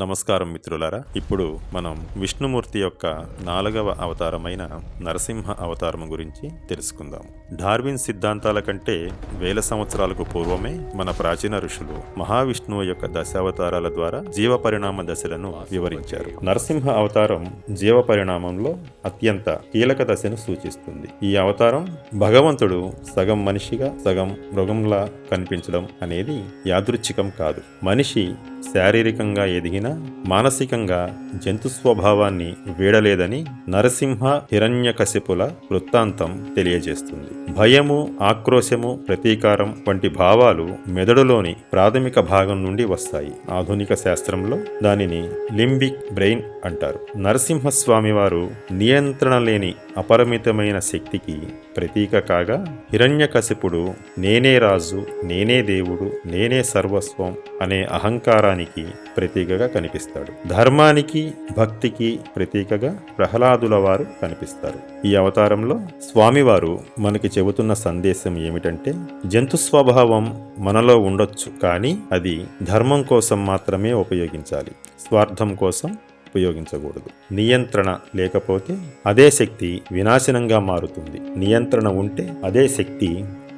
నమస్కారం మిత్రులారా. ఇప్పుడు మనం విష్ణుమూర్తి యొక్క 4వ అవతారమైన నరసింహ అవతారం గురించి తెలుసుకుందాం. డార్విన్ సిద్ధాంతాల కంటే వేల సంవత్సరాలకు పూర్వమే మన ప్రాచీన ఋషులు మహావిష్ణువు యొక్క దశావతారాల ద్వారా జీవ పరిణామ దశలను వివరించారు. నరసింహ అవతారం జీవ పరిణామంలో అత్యంత కీలక దశను సూచిస్తుంది. ఈ అవతారం భగవంతుడు సగం మనిషిగా సగం మృగంలా కనిపించడం అనేది యాదృచ్ఛికం కాదు. మనిషి శారీరకంగా ఎదిగినా మానసికంగా జంతు స్వభావాన్ని వీడలేదని నరసింహ హిరణ్యకశిపుల వృత్తాంతం తెలియజేస్తుంది. భయము, ఆక్రోశము, ప్రతీకారం వంటి భావాలు మెదడులోని ప్రాథమిక భాగం నుండి వస్తాయి. ఆధునిక శాస్త్రంలో దానిని లింబిక్ బ్రెయిన్ అంటారు. నరసింహస్వామి వారు నియంత్రణ లేని అపరిమితమైన శక్తికి ప్రతీక కాగా, హిరణ్యకశిపుడు నేనే రాజు, నేనే దేవుడు, నేనే సర్వస్వం అనే అహంకారానికి ప్రతీకగా కనిపిస్తాడు. ధర్మానికి, భక్తికి ప్రతీకగా ప్రహ్లాదుల వారు కనిపిస్తారు. ఈ అవతారంలో స్వామివారు మనకి చెబుతున్న సందేశం ఏమిటంటే, జంతు స్వభావం మనలో ఉండొచ్చు, కానీ అది ధర్మం కోసం మాత్రమే ఉపయోగించాలి, స్వార్థం కోసం ఉపయోగించకూడదు. నియంత్రణ లేకపోతే అదే శక్తి వినాశనంగా మారుతుంది. నియంత్రణ ఉంటే అదే శక్తి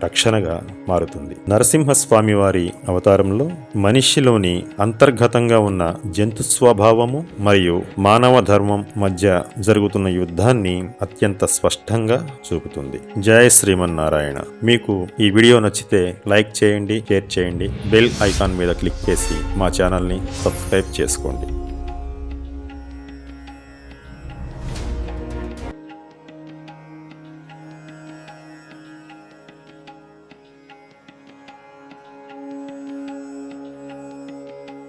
రక్షణగా మారుతుంది. నరసింహస్వామి వారి అవతారంలో మనిషిలోని అంతర్గతంగా ఉన్న జంతు స్వభావము మరియు మానవ ధర్మం మధ్య జరుగుతున్న యుద్ధాన్ని అత్యంత స్పష్టంగా చూపుతుంది. జయ శ్రీమన్నారాయణ. మీకు ఈ వీడియో నచ్చితే లైక్ చేయండి, షేర్ చేయండి, బెల్ ఐకాన్ మీద క్లిక్ చేసి మా ఛానల్ని సబ్స్క్రైబ్ చేసుకోండి.